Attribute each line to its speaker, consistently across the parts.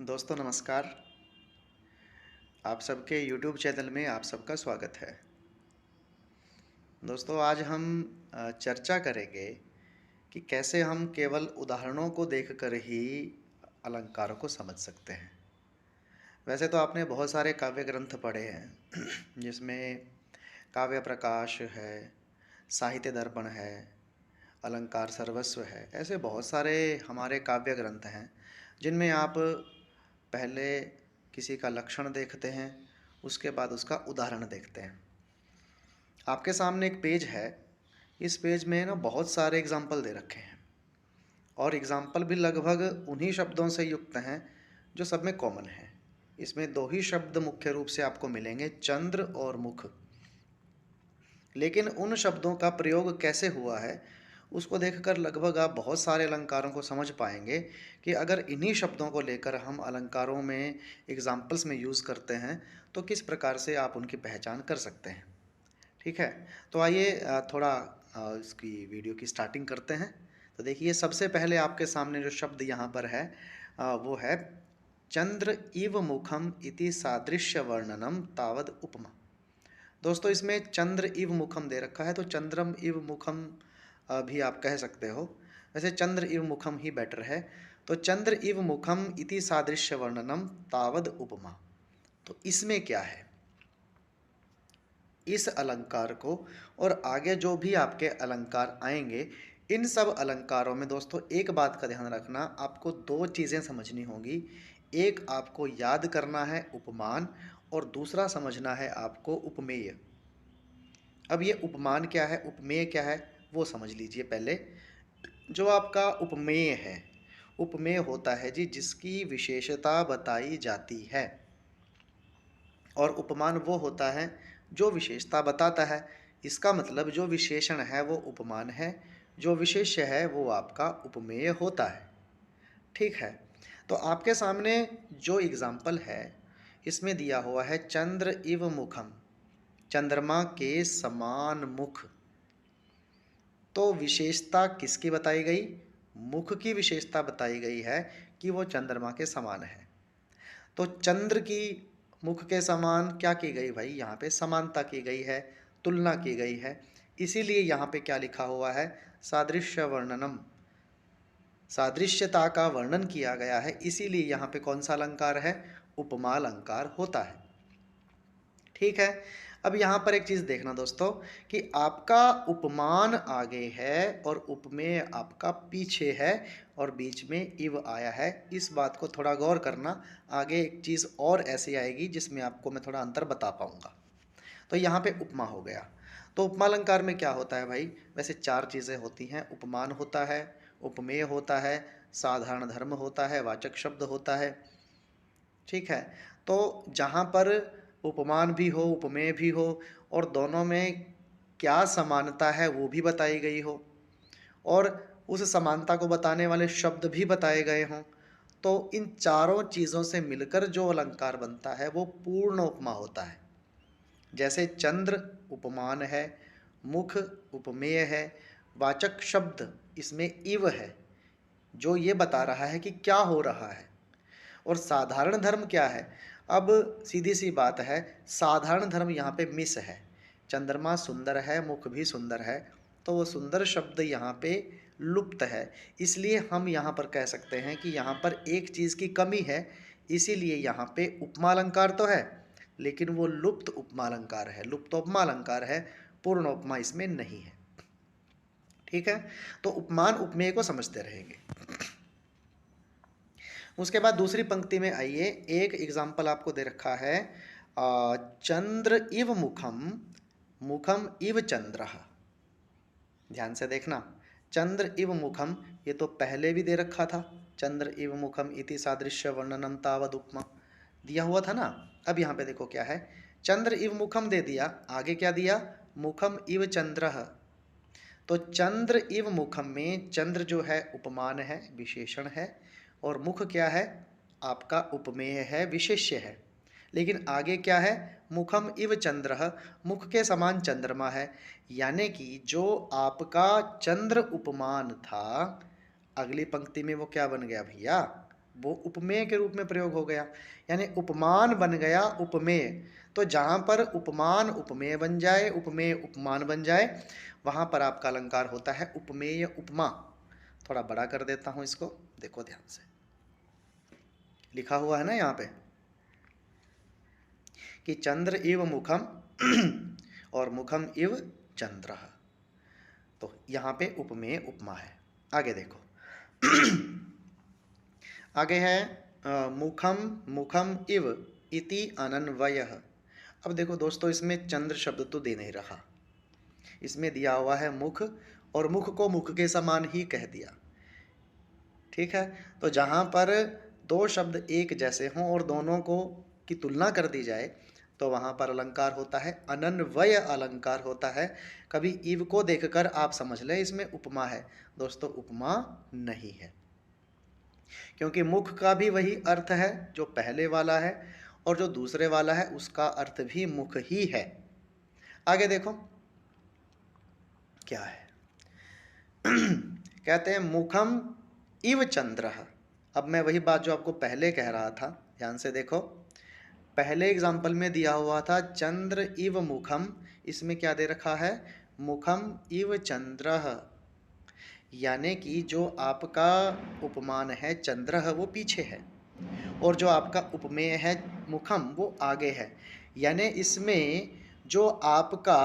Speaker 1: दोस्तों नमस्कार। आप सबके YouTube चैनल में आप सबका स्वागत है। दोस्तों आज हम चर्चा करेंगे कि कैसे हम केवल उदाहरणों को देखकर ही अलंकारों को समझ सकते हैं। वैसे तो आपने बहुत सारे काव्य ग्रंथ पढ़े हैं जिसमें काव्य प्रकाश है, साहित्य दर्पण है, अलंकार सर्वस्व है। ऐसे बहुत सारे हमारे काव्य ग्रंथ हैं जिनमें आप पहले किसी का लक्षण देखते हैं, उसके बाद उसका उदाहरण देखते हैं। आपके सामने एक पेज है। इस पेज में ना बहुत सारे एग्जाम्पल दे रखे हैं और एग्जाम्पल भी लगभग उन्हीं शब्दों से युक्त हैं जो सब में कॉमन है। इसमें दो ही शब्द मुख्य रूप से आपको मिलेंगे, चंद्र और मुख। लेकिन उन शब्दों का प्रयोग कैसे हुआ है उसको देखकर लगभग आप बहुत सारे अलंकारों को समझ पाएंगे कि अगर इन्हीं शब्दों को लेकर हम अलंकारों में एग्जाम्पल्स में यूज़ करते हैं तो किस प्रकार से आप उनकी पहचान कर सकते हैं। ठीक है, तो आइए थोड़ा इसकी वीडियो की स्टार्टिंग करते हैं। तो देखिए सबसे पहले आपके सामने जो शब्द यहाँ पर है वो है चंद्र इव मुखम इति सादृश्य वर्णनम तावद उपमा। दोस्तों इसमें चंद्र इव मुखम दे रखा है तो चंद्रम इव मुखम भी आप कह सकते हो। वैसे चंद्र इव मुखम ही बेटर है। तो चंद्र इव मुखम इति सादृश्य वर्णनम तावद उपमा। तो इसमें क्या है, इस अलंकार को और आगे जो भी आपके अलंकार आएंगे इन सब अलंकारों में दोस्तों एक बात का ध्यान रखना, आपको दो चीज़ें समझनी होगी। एक आपको याद करना है उपमान और दूसरा समझना है आपको उपमेय। अब ये उपमान क्या है, उपमेय क्या है वो समझ लीजिए पहले। जो आपका उपमेय है, उपमेय होता है जी जिसकी विशेषता बताई जाती है, और उपमान वो होता है जो विशेषता बताता है। इसका मतलब जो विशेषण है वो उपमान है, जो विशेष्य है वो आपका उपमेय होता है। ठीक है, तो आपके सामने जो एग्जाम्पल है इसमें दिया हुआ है चंद्र इव मुखम, चंद्रमा के समान मुख। तो विशेषता किसकी बताई गई, मुख की विशेषता बताई गई है कि वो चंद्रमा के समान है। तो चंद्र की मुख के समान क्या की गई भाई, यहाँ पे समानता की गई है, तुलना की गई है। इसीलिए यहाँ पे क्या लिखा हुआ है, सादृश्य वर्णनम, सादृश्यता का वर्णन किया गया है। इसीलिए यहाँ पे कौन सा अलंकार है, उपमा अलंकार होता है। ठीक है, अब यहाँ पर एक चीज़ देखना दोस्तों कि आपका उपमान आगे है और उपमेय आपका पीछे है और बीच में इव आया है। इस बात को थोड़ा गौर करना, आगे एक चीज़ और ऐसी आएगी जिसमें आपको मैं थोड़ा अंतर बता पाऊँगा। तो यहाँ पे उपमा हो गया। तो उपमा अलंकार में क्या होता है भाई, वैसे चार चीज़ें होती हैं। उपमान होता है, उपमेय होता है, साधारण धर्म होता है, वाचक शब्द होता है। ठीक है, तो जहाँ पर उपमान भी हो, उपमेय भी हो और दोनों में क्या समानता है वो भी बताई गई हो और उस समानता को बताने वाले शब्द भी बताए गए हों, तो इन चारों चीज़ों से मिलकर जो अलंकार बनता है वो पूर्ण उपमा होता है। जैसे चंद्र उपमान है, मुख उपमेय है, वाचक शब्द इसमें इव है जो ये बता रहा है कि क्या हो रहा है। और साधारण धर्म क्या है, अब सीधी सी बात है, साधारण धर्म यहाँ पे मिस है। चंद्रमा सुंदर है, मुख भी सुंदर है, तो वो सुंदर शब्द यहाँ पे लुप्त है। इसलिए हम यहाँ पर कह सकते हैं कि यहाँ पर एक चीज़ की कमी है। इसीलिए यहाँ पे उपमा अलंकार तो है लेकिन वो लुप्त उपमा अलंकार है, लुप्त उपमा अलंकार है, पूर्ण उपमा इसमें नहीं है। ठीक है, तो उपमान उपमेय को समझते रहेंगे। उसके बाद दूसरी पंक्ति में आइए, एक एग्जाम्पल आपको दे रखा है, चंद्र इव मुखम, मुखम इव चंद्र। ध्यान से देखना, चंद्र इव मुखम ये तो पहले भी दे रखा था, चंद्र इव मुखम इति सादृश्य वर्णनम तावद उपमा दिया हुआ था ना। अब यहाँ पे देखो क्या है, चंद्र इव मुखम दे दिया, आगे क्या दिया, मुखम इव चंद्र। तो चंद्र इव मुखम में चंद्र जो है उपमान है, विशेषण है, और मुख क्या है, आपका उपमेय है, विशेष्य है। लेकिन आगे क्या है, मुखम इव चंद्र, मुख के समान चंद्रमा है। यानी कि जो आपका चंद्र उपमान था, अगली पंक्ति में वो क्या बन गया भैया, वो उपमेय के रूप में प्रयोग हो गया, यानी उपमान बन गया उपमेय। तो जहाँ पर उपमान उपमेय बन जाए, उपमेय उपमान बन जाए, वहाँ पर आपका अलंकार होता है उपमेय उपमा। थोड़ा बड़ा कर देता हूँ इसको, देखो ध्यान से, लिखा हुआ है ना यहाँ पे कि चंद्र इव मुखम और मुखम इव चंद्र, तो यहाँ पे उपमेय उपमा है। आगे देखो आगे है मुखम मुखम इव इति अनन्वयः। अब देखो दोस्तों, इसमें चंद्र शब्द तो दे नहीं रहा, इसमें दिया हुआ है मुख, और मुख को मुख के समान ही कह दिया। ठीक है, तो जहाँ पर दो शब्द एक जैसे हों और दोनों को की तुलना कर दी जाए, तो वहाँ पर अलंकार होता है अनन्वय अलंकार होता है। कभी इव को देखकर आप समझ लें इसमें उपमा है, दोस्तों उपमा नहीं है, क्योंकि मुख का भी वही अर्थ है जो पहले वाला है, और जो दूसरे वाला है उसका अर्थ भी मुख ही है। आगे देखो क्या है कहते हैं मुखम इव चंद्र। अब मैं वही बात जो आपको पहले कह रहा था, ध्यान से देखो, पहले एग्जाम्पल में दिया हुआ था चंद्र इव मुखम, इसमें क्या दे रखा है मुखम इव चंद्र, यानी कि जो आपका उपमान है चंद्र वो पीछे है, और जो आपका उपमेय है मुखम वो आगे है। यानी इसमें जो आपका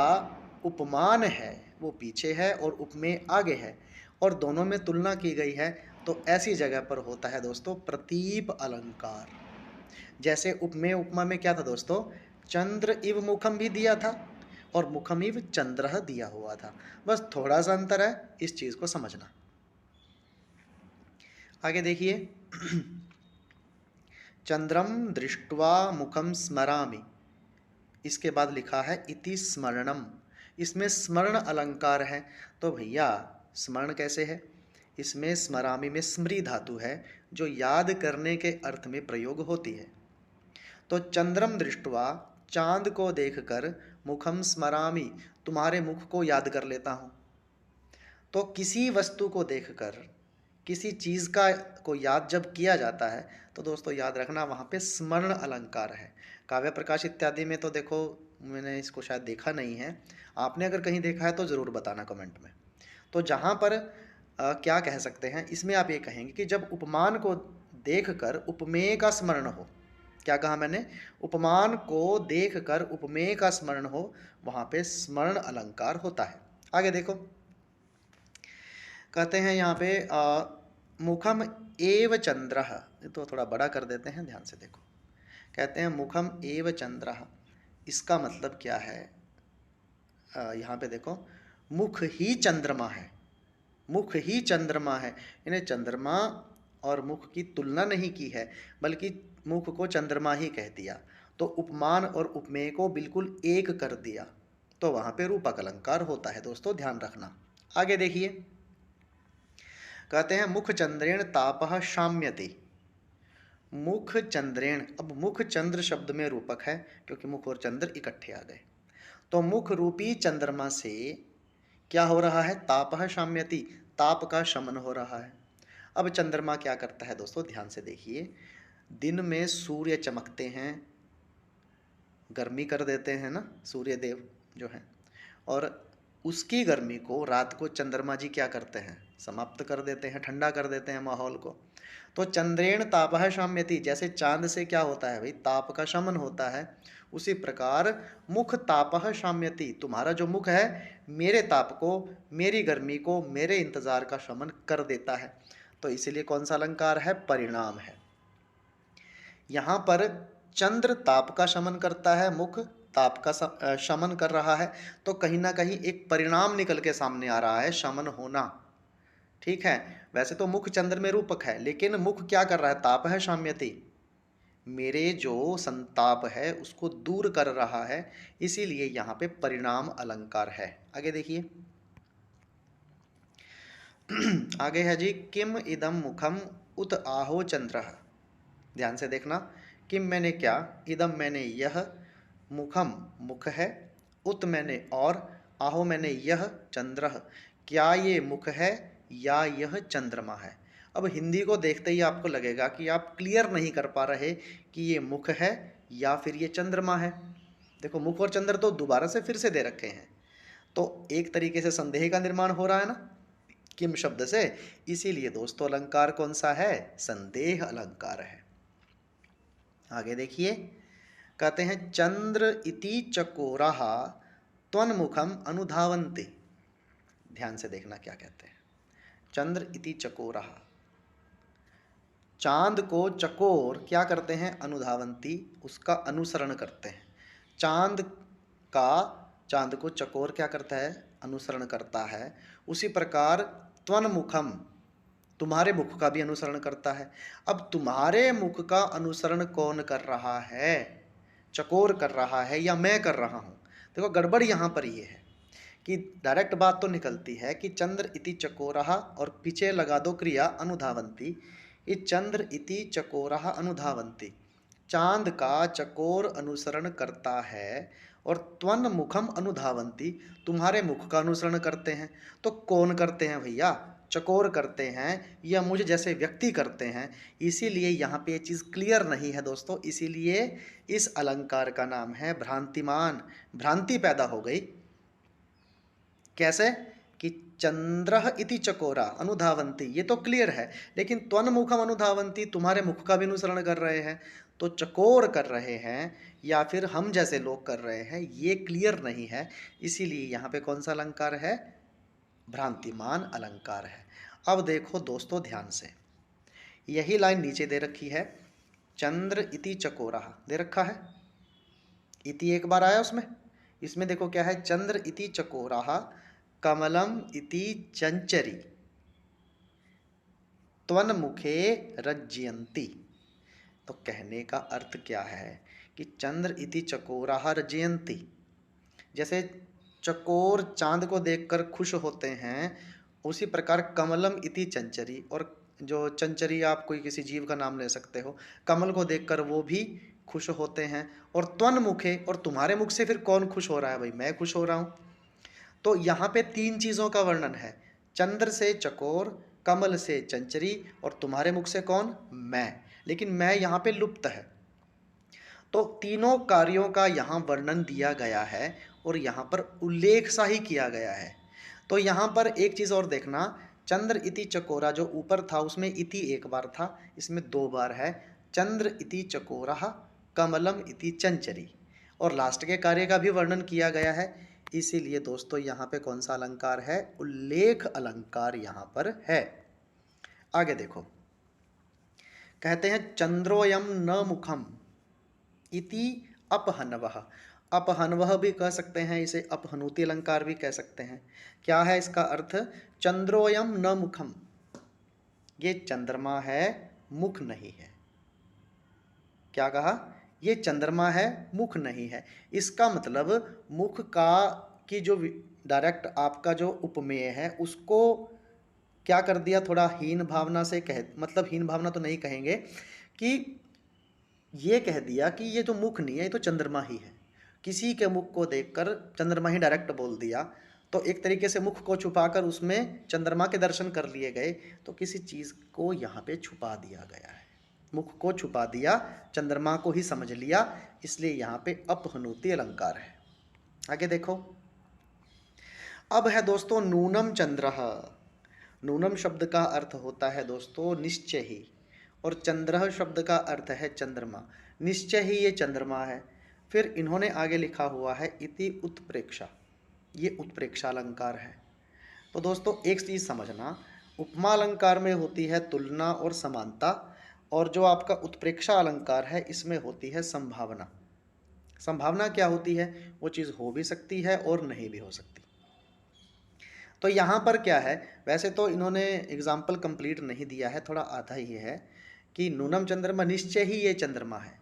Speaker 1: उपमान है वो पीछे है और उपमेय आगे है, और दोनों में तुलना की गई है, तो ऐसी जगह पर होता है दोस्तों प्रतीप अलंकार। जैसे उपमेय उपमा में क्या था दोस्तों, चंद्र इव मुखम भी दिया था और मुखम इव चंद्र दिया हुआ था, बस थोड़ा सा अंतर है, इस चीज को समझना। आगे देखिए चंद्रम दृष्ट्वा मुखम स्मरामि, इसके बाद लिखा है इति स्मरणम, इसमें स्मरण अलंकार है। तो भैया स्मरण कैसे है, इसमें स्मरामि में स्मृति धातु है जो याद करने के अर्थ में प्रयोग होती है। तो चंद्रम दृष्ट्वा, चांद को देखकर, मुखम स्मरामि, तुम्हारे मुख को याद कर लेता हूँ। तो किसी वस्तु को देखकर किसी चीज़ का को याद जब किया जाता है, तो दोस्तों याद रखना वहाँ पे स्मरण अलंकार है। काव्य प्रकाश इत्यादि में तो देखो, मैंने इसको शायद देखा नहीं है, आपने अगर कहीं देखा है तो ज़रूर बताना कमेंट में। तो जहाँ पर क्या कह सकते हैं, इसमें आप ये कहेंगे कि जब उपमान को देखकर उपमेय का स्मरण हो, क्या कहा मैंने, उपमान को देखकर उपमेय का स्मरण हो, वहाँ पे स्मरण अलंकार होता है। आगे देखो कहते हैं यहाँ पे मुखम एव चंद्र, तो थोड़ा बड़ा कर देते हैं, ध्यान से देखो, कहते हैं मुखम एव चंद्र, इसका मतलब क्या है, यहाँ पे देखो मुख ही चंद्रमा है, मुख ही चंद्रमा है, इन्हें चंद्रमा और मुख की तुलना नहीं की है, बल्कि मुख को चंद्रमा ही कह दिया, तो उपमान और उपमेय को बिल्कुल एक कर दिया, तो वहाँ पे रूपक अलंकार होता है दोस्तों, ध्यान रखना। आगे देखिए कहते हैं मुख चंद्रेण तापः शाम्यति, मुख चंद्रेण, अब मुख चंद्र शब्द में रूपक है क्योंकि मुख और चंद्र इकट्ठे आ गए, तो मुख रूपी चंद्रमा से क्या हो रहा है, तापः शाम्यति, ताप का शमन हो रहा है। अब चंद्रमा क्या करता है दोस्तों, ध्यान से देखिए, दिन में सूर्य चमकते हैं, गर्मी कर देते हैं ना सूर्य देव जो हैं, और उसकी गर्मी को रात को चंद्रमा जी क्या करते हैं, समाप्त कर देते हैं, ठंडा कर देते हैं माहौल को। तो चंद्रेण तापः शाम्यति, जैसे चांद से क्या होता है भाई, ताप का शमन होता है, उसी प्रकार मुख तापः शाम्यति, तुम्हारा जो मुख है मेरे ताप को, मेरी गर्मी को, मेरे इंतजार का शमन कर देता है। तो इसीलिए कौन सा अलंकार है, परिणाम है। यहाँ पर चंद्र ताप का शमन करता है, मुख ताप का शमन कर रहा है, तो कहीं ना कहीं एक परिणाम निकल के सामने आ रहा है, शमन होना। ठीक है, वैसे तो मुख चंद्र में रूपक है, लेकिन मुख क्या कर रहा है, ताप है शाम्यति, मेरे जो संताप है उसको दूर कर रहा है, इसीलिए यहाँ पे परिणाम अलंकार है। आगे देखिए आगे है जी किम इदम मुखम उत आहो चंद्र, ध्यान से देखना, किम मैंने क्या, इदम मैंने यह, मुखम मुख है, उत मैंने और, आहो मैंने यह चंद्र, क्या ये मुख है या यह चंद्रमा है। अब हिंदी को देखते ही आपको लगेगा कि आप क्लियर नहीं कर पा रहे कि ये मुख है या फिर ये चंद्रमा है। देखो मुख और चंद्र तो दोबारा से फिर से दे रखे हैं, तो एक तरीके से संदेह का निर्माण हो रहा है ना किम शब्द से। इसीलिए दोस्तों अलंकार कौन सा है? संदेह अलंकार है। आगे देखिए, कहते हैं चंद्र इति चकोराः त्वन्मुखम अनुधावन्ति। ध्यान से देखना क्या कहते हैं। चंद्र इति चकोराः, चांद को चकोर क्या करते हैं? अनुधावंती, उसका अनुसरण करते हैं। चांद को चकोर क्या करता है? अनुसरण करता है। उसी प्रकार त्वन्मुखम, तुम्हारे मुख का भी अनुसरण करता है। अब तुम्हारे मुख का अनुसरण कौन कर रहा है? चकोर कर रहा है या मैं कर रहा हूं? देखो गड़बड़ यहां पर ये है कि डायरेक्ट बात तो निकलती है कि चंद्र इति चकोरः और पीछे लगा दो क्रिया अनुधावंती। ये चंद्र इति चकोरः अनुधावंती, चांद का चकोर अनुसरण करता है, और त्वन मुखम अनुधावंती, तुम्हारे मुख का अनुसरण करते हैं। तो कौन करते हैं भैया? चकोर करते हैं या मुझे जैसे व्यक्ति करते हैं। इसीलिए यहाँ पे ये चीज़ क्लियर नहीं है दोस्तों, इसीलिए इस अलंकार का नाम है भ्रांतिमान। भ्रांति पैदा हो गई। कैसे? कि चंद्र इति चकोरा अनुधावंती, ये तो क्लियर है, लेकिन त्वन मुखम अनुधावंती, तुम्हारे मुख का भी अनुसरण कर रहे हैं, तो चकोर कर रहे हैं या फिर हम जैसे लोग कर रहे हैं, ये क्लियर नहीं है। इसीलिए यहाँ पे कौन सा अलंकार है? भ्रांतिमान अलंकार है। अब देखो दोस्तों ध्यान से, यही लाइन नीचे दे रखी है, चंद्र इति चकोरा दे रखा है, इति एक बार आया उसमें। इसमें देखो क्या है? चंद्र इति चकोरा कमलम इति चंचरी त्वन्मुखे रज्यन्ति। तो कहने का अर्थ क्या है कि चंद्र इति चकोरा रज्यन्ति, जैसे चकोर चांद को देखकर खुश होते हैं, उसी प्रकार कमलम इति चंचरी, और जो चंचरी आप कोई किसी जीव का नाम ले सकते हो, कमल को देखकर वो भी खुश होते हैं। और त्वन मुखे, और तुम्हारे मुख से फिर कौन खुश हो रहा है भाई? मैं खुश हो रहा हूँ। तो यहाँ पे तीन चीज़ों का वर्णन है, चंद्र से चकोर, कमल से चंचरी, और तुम्हारे मुख से कौन? मैं। लेकिन मैं यहाँ पे लुप्त है। तो तीनों कार्यों का यहाँ वर्णन दिया गया है और यहाँ पर उल्लेख सा ही किया गया है। तो यहाँ पर एक चीज़ और देखना, चंद्र इति चकोरा जो ऊपर था उसमें इति एक बार था, इसमें दो बार है, चंद्र इति चकोरा कमलम इति चंचरी, और लास्ट के कार्य का भी वर्णन किया गया है। इसीलिए दोस्तों यहाँ पे कौन सा अलंकार है? उल्लेख अलंकार यहाँ पर है। आगे देखो, कहते हैं चंद्रोयम न मुखम इति अपहनवः। अपहनवः भी कह सकते हैं इसे, अपहनूति अलंकार भी कह सकते हैं। क्या है इसका अर्थ? चंद्रोयम न मुखम, ये चंद्रमा है, मुख नहीं है। क्या कहा? ये चंद्रमा है, मुख नहीं है। इसका मतलब मुख का की जो डायरेक्ट आपका जो उपमेय है उसको क्या कर दिया? थोड़ा हीन भावना से मतलब हीन भावना तो नहीं कहेंगे, कि ये कह दिया कि ये तो मुख नहीं है, ये तो चंद्रमा ही है। किसी के मुख को देखकर चंद्रमा ही डायरेक्ट बोल दिया, तो एक तरीके से मुख को छुपाकर उसमें चंद्रमा के दर्शन कर लिए गए। तो किसी चीज़ को यहाँ पे छुपा दिया गया है, मुख को छुपा दिया, चंद्रमा को ही समझ लिया, इसलिए यहाँ पे अपहनूति अलंकार है। आगे देखो, अब है दोस्तों नूनम चंद्रः। नूनम शब्द का अर्थ होता है दोस्तों निश्चय ही, और चंद्रः शब्द का अर्थ है चंद्रमा। निश्चय ही ये चंद्रमा है। फिर इन्होंने आगे लिखा हुआ है इति उत्प्रेक्षा, ये उत्प्रेक्षा अलंकार है। तो दोस्तों एक चीज़ समझना, उपमा अलंकार में होती है तुलना और समानता, और जो आपका उत्प्रेक्षा अलंकार है इसमें होती है संभावना। संभावना क्या होती है? वो चीज़ हो भी सकती है और नहीं भी हो सकती। तो यहाँ पर क्या है, वैसे तो इन्होंने एग्जाम्पल कंप्लीट नहीं दिया है, थोड़ा आधा ही है कि नूनम चंद्रमा, निश्चय ही ये चंद्रमा है,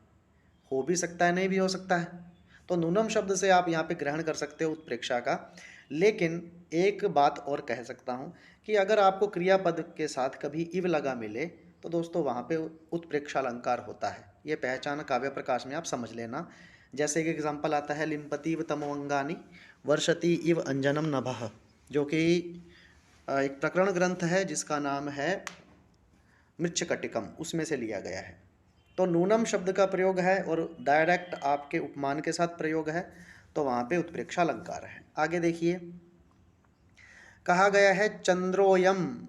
Speaker 1: हो भी सकता है नहीं भी हो सकता है। तो नूनम शब्द से आप यहाँ पे ग्रहण कर सकते हो उत्प्रेक्षा का। लेकिन एक बात और कह सकता हूँ कि अगर आपको क्रियापद के साथ कभी इव लगा मिले तो दोस्तों वहाँ पे उत्प्रेक्षा अलंकार होता है। ये पहचान काव्य प्रकाश में आप समझ लेना। जैसे एक एग्जाम्पल आता है लिम्पति इव तमोअंगानि वर्षति इव अंजनम नभः, जो कि एक प्रकरण ग्रंथ है जिसका नाम है मृच्छकटिकम, उसमें से लिया गया है। तो नूनम शब्द का प्रयोग है और डायरेक्ट आपके उपमान के साथ प्रयोग है, तो वहाँ पे उत्प्रेक्षा अलंकार है। आगे देखिए, कहा गया है चंद्रोयम,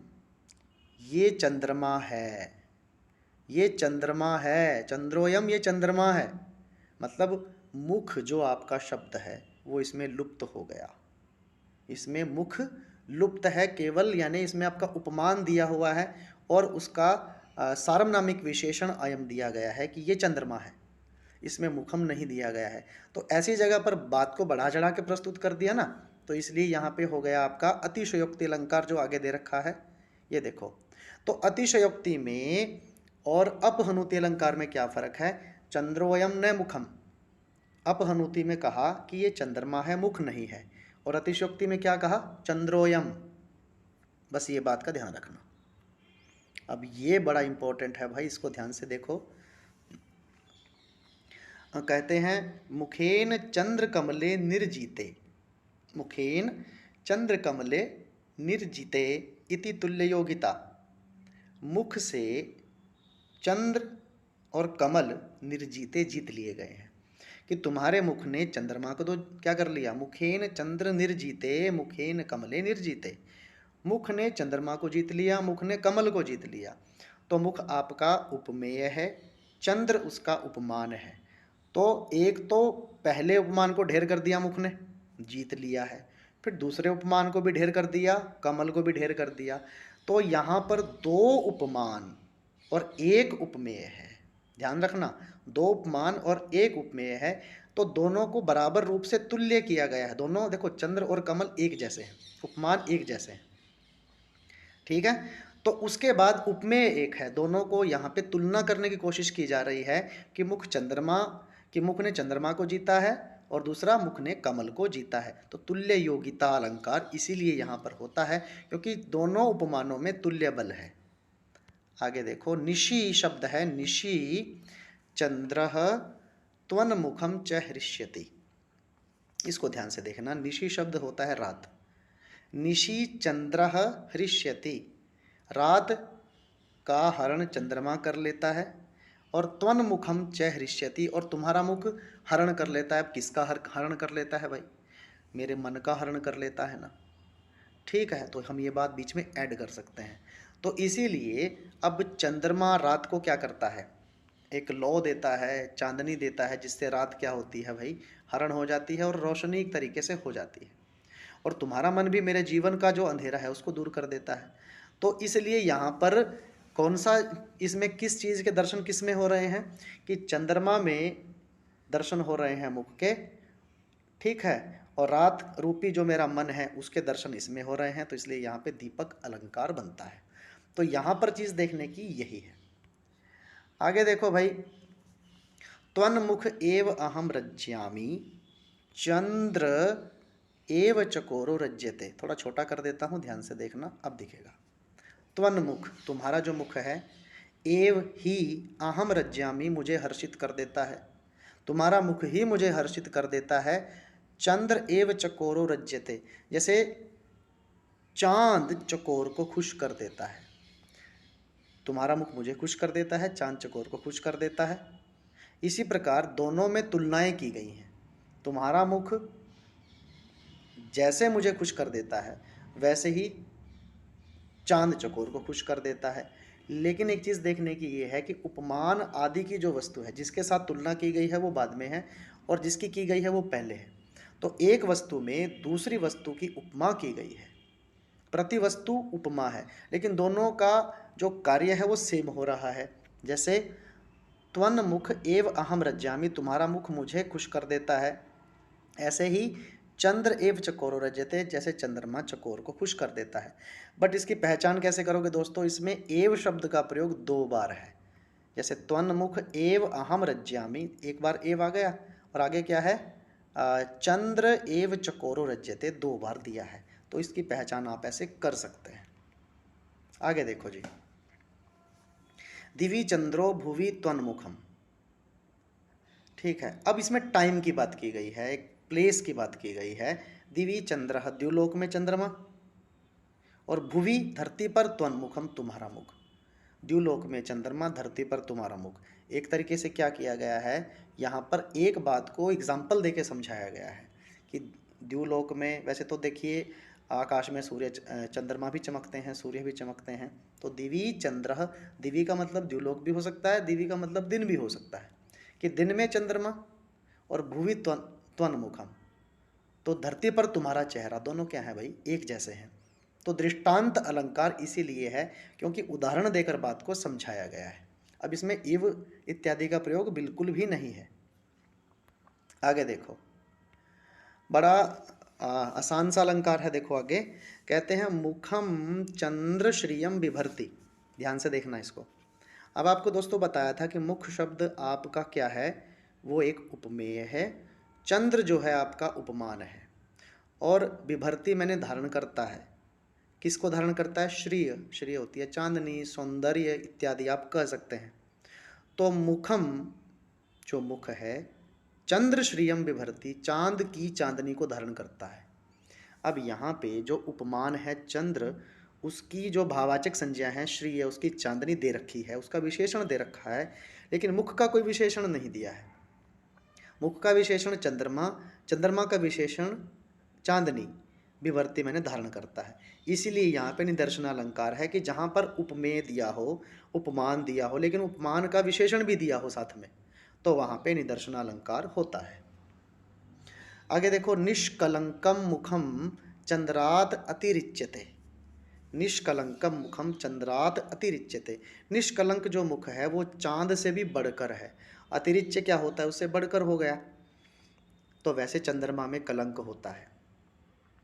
Speaker 1: ये चंद्रमा है, ये चंद्रमा है, चंद्रोयम ये चंद्रमा है, मतलब मुख जो आपका शब्द है वो इसमें लुप्त हो गया, इसमें मुख लुप्त है केवल, यानी इसमें आपका उपमान दिया हुआ है और उसका सार्वनामिक विशेषण अयम दिया गया है कि ये चंद्रमा है, इसमें मुखम नहीं दिया गया है। तो ऐसी जगह पर बात को बढ़ा चढ़ा के प्रस्तुत कर दिया ना, तो इसलिए यहाँ पे हो गया आपका अतिशयोक्ति अलंकार जो आगे दे रखा है, ये देखो। तो अतिशयोक्ति में और अपहनुति अलंकार में क्या फर्क है? चंद्रोयम न मुखम, अपहनुति में कहा कि ये चंद्रमा है, मुख नहीं है, और अतिशयोक्ति में क्या कहा? चंद्रोयम। बस ये बात का ध्यान रखना। अब ये बड़ा इंपॉर्टेंट है भाई, इसको ध्यान से देखो। कहते हैं मुखेन चंद्र कमले निर्जीते, मुखेन चंद्र कमले निर्जीते इति तुल्य योगिता, मुख से चंद्र और कमल निर्जीते जीत लिए गए हैं, कि तुम्हारे मुख ने चंद्रमा को तो क्या कर लिया? मुखेन चंद्र निर्जीते मुखेन कमले निर्जीते, मुख ने चंद्रमा को जीत लिया, मुख ने कमल को जीत लिया। तो मुख आपका उपमेय है, चंद्र उसका उपमान है। तो एक तो पहले उपमान को ढेर कर दिया मुख ने, जीत लिया है, फिर दूसरे उपमान को भी ढेर कर दिया, कमल को भी ढेर कर दिया। तो यहाँ पर दो उपमान और एक उपमेय है, ध्यान रखना, दो उपमान और एक उपमेय है, तो दोनों को बराबर रूप से तुल्य किया गया है। दोनों देखो, चंद्र और कमल एक जैसे हैं, उपमान एक जैसे हैं, ठीक है। तो उसके बाद उपमेय एक है, दोनों को यहाँ पे तुलना करने की कोशिश की जा रही है कि मुख ने चंद्रमा को जीता है और दूसरा मुख ने कमल को जीता है। तो तुल्य योगिता अलंकार इसीलिए यहाँ पर होता है क्योंकि दोनों उपमानों में तुल्य बल है। आगे देखो, निशी शब्द है, निशी चंद्रः त्वन्मुखम च हृष्यति, इसको ध्यान से देखना। निशी शब्द होता है रात, निशी चंद्रः हृष्यति, रात का हरण चंद्रमा कर लेता है, और त्वन्मुखम च हृष्यति, और तुम्हारा मुख हरण कर लेता है। अब किसका हरण कर लेता है भाई? मेरे मन का हरण कर लेता है ना, ठीक है। तो हम ये बात बीच में ऐड कर सकते हैं। तो इसीलिए अब चंद्रमा रात को क्या करता है? एक लौ देता है, चांदनी देता है, जिससे रात क्या होती है भाई? हरण हो जाती है और रोशनी एक तरीके से हो जाती है। और तुम्हारा मन भी मेरे जीवन का जो अंधेरा है उसको दूर कर देता है। तो इसलिए यहाँ पर कौन सा, इसमें किस चीज़ के दर्शन किस में हो रहे हैं? कि चंद्रमा में दर्शन हो रहे हैं मुख के, ठीक है, और रात रूपी जो मेरा मन है उसके दर्शन इसमें हो रहे हैं। तो इसलिए यहाँ पे दीपक अलंकार बनता है। तो यहाँ पर चीज़ देखने की यही है। आगे देखो भाई, त्वन्मुख एव अहम रज्यामि चंद्र एव चकोरो रज्यते, थोड़ा छोटा कर देता हूँ, ध्यान से देखना, अब दिखेगा। त्वन्मुख तुम्हारा जो मुख है, एव ही अहम रज्यामि मुझे हर्षित कर देता है, तुम्हारा मुख ही मुझे हर्षित कर देता है। चंद्र एव चकोरो रज्यते, जैसे चांद चकोर को खुश कर देता है, तुम्हारा मुख मुझे खुश कर देता है, चांद चकोर को खुश कर देता है। इसी प्रकार दोनों में तुलनाएं की गई हैं। तुम्हारा मुख जैसे मुझे खुश कर देता है वैसे ही चांद चकोर को खुश कर देता है। लेकिन एक चीज़ देखने की ये है कि उपमान आदि की जो वस्तु है, जिसके साथ तुलना की गई है वो बाद में है और जिसकी की गई है वो पहले है। तो एक वस्तु में दूसरी वस्तु की उपमा की गई है, प्रति वस्तु उपमा है, लेकिन दोनों का जो कार्य है वो सेम हो रहा है। जैसे त्वन्मुख एव अहम रज्यामि, तुम्हारा मुख मुझे खुश कर देता है, ऐसे ही चंद्र एव चकोरो रजते, जैसे चंद्रमा चकोर को खुश कर देता है। बट इसकी पहचान कैसे करोगे दोस्तों? इसमें एव शब्द का प्रयोग दो बार है। जैसे त्वन्मुख एव अहम रज्यामि, एक बार एव आ गया, और आगे क्या है? चंद्र एव चकोरो रज्यते, दो बार दिया है। तो इसकी पहचान आप ऐसे कर सकते हैं। आगे देखो जी, दिवि चंद्रो भुवि त्वन्मुखम, ठीक है। अब इसमें टाइम की बात की गई है, एक प्लेस की बात की गई है। दिवि चंद्र, द्युलोक में चंद्रमा, और भुवि धरती पर त्वन्मुखम तुम्हारा मुख। द्युलोक में चंद्रमा, धरती पर तुम्हारा मुख। एक तरीके से क्या किया गया है, यहाँ पर एक बात को एग्जाम्पल देके समझाया गया है कि द्युलोक में, वैसे तो देखिए आकाश में सूर्य चंद्रमा भी चमकते हैं, सूर्य भी चमकते हैं, तो दिवी चंद्र, दिवी का मतलब द्युलोक भी हो सकता है, दिवी का मतलब दिन भी हो सकता है, कि दिन में चंद्रमा और भुवि त्वन्मुखम, तो धरती पर तुम्हारा चेहरा, दोनों क्या है भाई, एक जैसे हैं। तो दृष्टांत अलंकार इसीलिए है क्योंकि उदाहरण देकर बात को समझाया गया है। अब इसमें इव इत्यादि का प्रयोग बिल्कुल भी नहीं है। आगे देखो, बड़ा आसान सा अलंकार है, देखो आगे कहते हैं मुखम चंद्र श्रियम बिभर्ति। ध्यान से देखना इसको। अब आपको दोस्तों बताया था कि मुख शब्द आपका क्या है, वो एक उपमेय है, चंद्र जो है आपका उपमान है, और बिभर्ति मैंने धारण करता है। किसको धारण करता है? श्रिय, श्रिय होती है चांदनी, सौंदर्य इत्यादि आप कह सकते हैं। तो मुखम जो मुख है, चंद्र श्रियम विभर्ति, चांद की चांदनी को धारण करता है। अब यहाँ पे जो उपमान है चंद्र, उसकी जो भावाचक संज्ञा है श्री है, उसकी चांदनी दे रखी है, उसका विशेषण दे रखा है, लेकिन मुख का कोई विशेषण नहीं दिया है। मुख का विशेषण चंद्रमा, चंद्रमा का विशेषण चांदनी, विभर्ति मैंने धारण करता है। इसीलिए यहाँ पे निदर्शन अलंकार है कि जहाँ पर उपमेय दिया हो, उपमान दिया हो, लेकिन उपमान का विशेषण भी दिया हो साथ में, तो वहाँ पे निदर्शन अलंकार होता है। आगे देखो, निष्कलंकम मुखम चंद्रात अतिरिच्यते। निष्कलंकम मुखम चंद्रात अतिरिच्यते। निष्कलंक जो मुख है वो चांद से भी बढ़कर है। अतिरिच्य क्या होता है? उससे बढ़कर हो गया। तो वैसे चंद्रमा में कलंक होता है।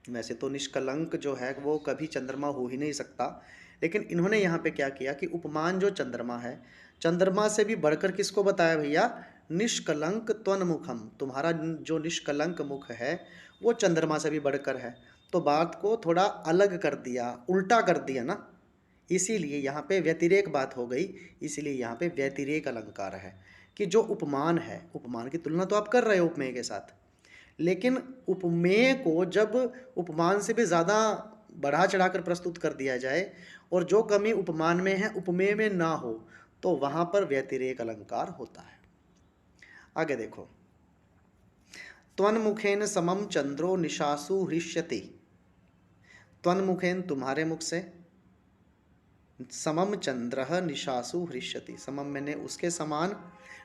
Speaker 1: वैसे तो निष्कलंक जो है वो कभी चंद्रमा हो ही नहीं सकता, लेकिन इन्होंने यहाँ पे क्या किया कि उपमान जो चंद्रमा है, चंद्रमा से भी बढ़कर किसको बताया भैया? निष्कलंक त्वन्मुखम, तुम्हारा जो निष्कलंक मुख है वो चंद्रमा से भी बढ़कर है। तो बात को थोड़ा अलग कर दिया, उल्टा कर दिया ना, इसीलिए यहाँ पे व्यतिरेक बात हो गई। इसीलिए यहाँ पे व्यतिरेक अलंकार है कि जो उपमान है, उपमान की तुलना तो आप कर रहे हो उपमेय के साथ, लेकिन उपमेय को जब उपमान से भी ज़्यादा बढ़ा चढ़ाकर प्रस्तुत कर दिया जाए और जो कमी उपमान में है उपमेय में ना हो, तो वहाँ पर व्यतिरेक अलंकार होता है। आगे देखो, त्वन्मुखेन समम चंद्रो निशासु हृष्यति। त्वन्मुखेन तुम्हारे मुख से, समम चंद्र निशासु हृष्यति, समम मैंने उसके समान,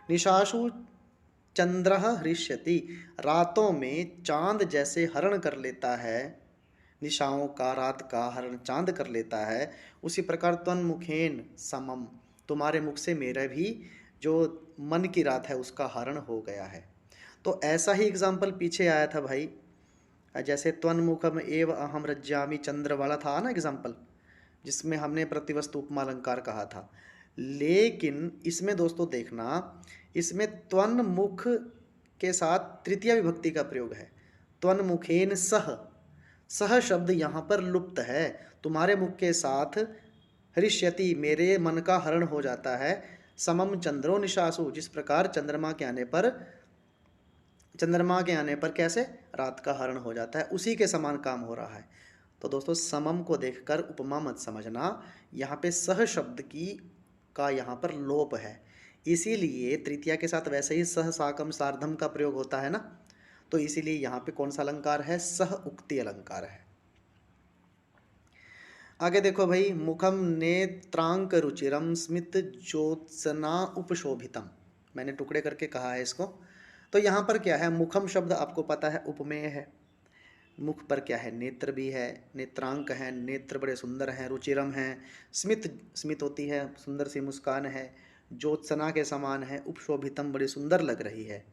Speaker 1: निशासु चंद्र हृष्यति, रातों में चांद जैसे हरण कर लेता है, निशाओं का रात का हरण चांद कर लेता है, उसी प्रकार त्वन्मुखेन समम, तुम्हारे मुख से मेरा भी जो मन की रात है उसका हरण हो गया है। तो ऐसा ही एग्जाम्पल पीछे आया था भाई, जैसे त्वन्मुखम एव अहम रज्जामि चंद्र वाला था ना एग्जाम्पल, जिसमें हमने प्रतिवस्तु उपमा अलंकार कहा था। लेकिन इसमें दोस्तों देखना, इसमें त्वन्मुख के साथ तृतीय विभक्ति का प्रयोग है, त्वन्मुखेन सह, सह शब्द यहाँ पर लुप्त है। तुम्हारे मुख के साथ हृष्यति, मेरे मन का हरण हो जाता है, समम चंद्रो निशासु, जिस प्रकार चंद्रमा के आने पर, चंद्रमा के आने पर कैसे रात का हरण हो जाता है, उसी के समान काम हो रहा है। तो दोस्तों समम को देखकर उपमा मत समझना, यहाँ पे सह शब्द की का यहाँ पर लोप है, इसीलिए तृतीया के साथ वैसे ही सह साकम सार्धम का प्रयोग होता है ना, तो इसीलिए यहाँ पे कौन सा अलंकार है? सह उक्ति अलंकार है। आगे देखो भाई, मुखम नेत्रांक रुचिरम स्मित ज्योत्सना उपशोभितम, मैंने टुकड़े करके कहा है इसको। तो यहाँ पर क्या है, मुखम शब्द आपको पता है उपमेय है, मुख पर क्या है? नेत्र भी है, नेत्रांक है, नेत्र बड़े सुंदर हैं, रुचिरम हैं, स्मित, स्मित होती है सुंदर सी मुस्कान है, ज्योत्सना के समान है, उपशोभितम बड़ी सुंदर लग रही है।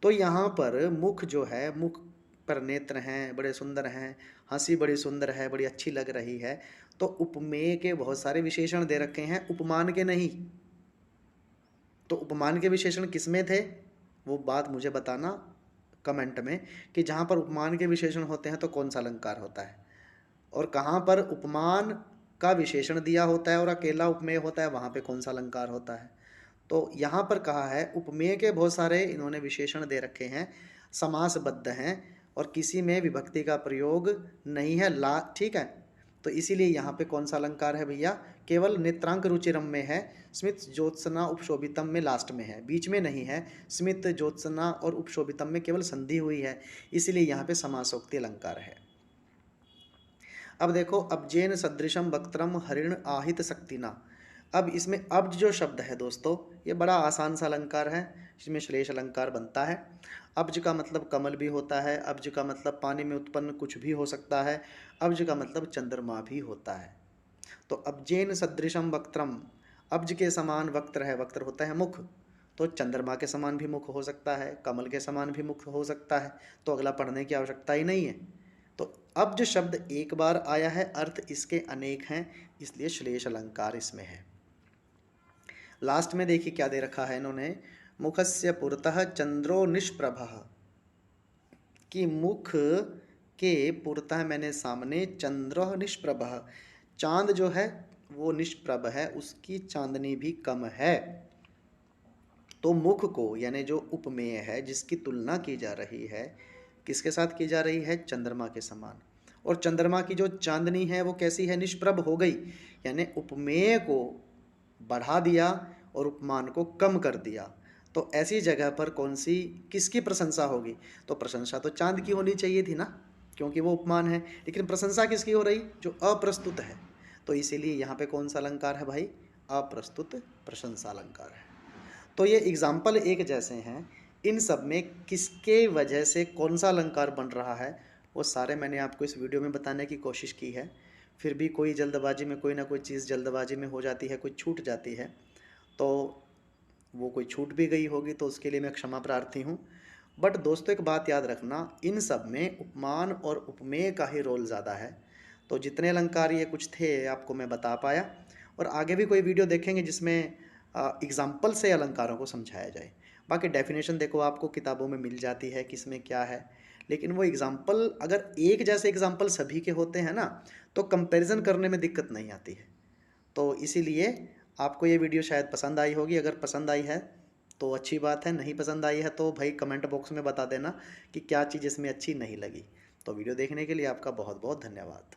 Speaker 1: तो यहाँ पर मुख जो है, मुख पर नेत्र हैं, बड़े सुंदर हैं, हंसी बड़ी सुंदर है, बड़ी अच्छी लग रही है। तो उपमेय के बहुत सारे विशेषण दे रखे हैं, उपमान के नहीं। तो उपमान के विशेषण किसमें थे, वो बात मुझे बताना कमेंट में, कि जहाँ पर उपमान के विशेषण होते हैं तो कौन सा अलंकार होता है, और कहाँ पर उपमान का विशेषण दिया होता है और अकेला उपमेय होता है, वहाँ पे कौन सा अलंकार होता है। तो यहाँ पर कहा है उपमेय के बहुत सारे इन्होंने विशेषण दे रखे हैं, समासबद्ध हैं, और किसी में विभक्ति का प्रयोग नहीं है, ला, ठीक है। तो इसीलिए यहाँ पे कौन सा अलंकार है भैया? केवल नेत्रांक रुचिरम में है, स्मित ज्योत्सना उपशोभितम में लास्ट में है, बीच में नहीं है। स्मित ज्योत्सना और उपशोभितम में केवल संधि हुई है, इसीलिए यहाँ पे समासोक्ति अलंकार है। अब देखो, अब्जेन सदृशम वक्त्रम हरिण आहित शक्तिना। अब इसमें अब्ज जो शब्द है दोस्तों, ये बड़ा आसान सा अलंकार है, इसमें श्लेष अलंकार बनता है। अब्ज का मतलब कमल भी होता है, अब्ज का मतलब पानी में उत्पन्न कुछ भी हो सकता है, अब्ज का मतलब चंद्रमा भी होता है। तो अब्जेन सदृशम वक्त्रम, अब्ज के समान वक्त्र है, वक्त्र होता है मुख, तो चंद्रमा के समान भी मुख हो सकता है, कमल के समान भी मुख हो सकता है, तो अगला पढ़ने की आवश्यकता ही नहीं है। तो अब्ज शब्द एक बार आया है, अर्थ इसके अनेक हैं, इसलिए श्लेष अलंकार इसमें है। लास्ट में देखिए क्या दे रखा है इन्होंने, मुखस्य पुरतः चंद्रो निष्प्रभः, कि मुख के पुरतः मैंने सामने, चंद्र निष्प्रभः, चांद जो है वो निष्प्रभ है, उसकी चांदनी भी कम है। तो मुख को, यानी जो उपमेय है जिसकी तुलना की जा रही है, किसके साथ की जा रही है? चंद्रमा के समान। और चंद्रमा की जो चांदनी है वो कैसी है? निष्प्रभ हो गई, यानी उपमेय को बढ़ा दिया और उपमान को कम कर दिया। तो ऐसी जगह पर कौन सी, किसकी प्रशंसा होगी? तो प्रशंसा तो चांद की होनी चाहिए थी ना, क्योंकि वो उपमान है, लेकिन प्रशंसा किसकी हो रही? जो अप्रस्तुत है। तो इसीलिए यहाँ पे कौन सा अलंकार है भाई? अप्रस्तुत प्रशंसा अलंकार है। तो ये एग्जाम्पल एक जैसे हैं, इन सब में किसके वजह से कौन सा अलंकार बन रहा है वो सारे मैंने आपको इस वीडियो में बताने की कोशिश की है। फिर भी कोई जल्दबाजी में कोई ना कोई चीज़ जल्दबाजी में हो जाती है, कोई छूट जाती है, तो वो कोई छूट भी गई होगी तो उसके लिए मैं क्षमा प्रार्थी हूँ। बट दोस्तों एक बात याद रखना, इन सब में उपमान और उपमेय का ही रोल ज़्यादा है। तो जितने अलंकार ये कुछ थे आपको मैं बता पाया, और आगे भी कोई वीडियो देखेंगे जिसमें एग्जाम्पल से अलंकारों को समझाया जाए। बाकी डेफिनेशन देखो आपको किताबों में मिल जाती है किसमें क्या है, लेकिन वो एग्जाम्पल अगर एक जैसे एग्जाम्पल सभी के होते हैं ना, तो कंपैरिजन करने में दिक्कत नहीं आती है। तो इसीलिए आपको ये वीडियो शायद पसंद आई होगी। अगर पसंद आई है तो अच्छी बात है, नहीं पसंद आई है तो भाई कमेंट बॉक्स में बता देना कि क्या चीज़ इसमें अच्छी नहीं लगी। तो वीडियो देखने के लिए आपका बहुत बहुत धन्यवाद।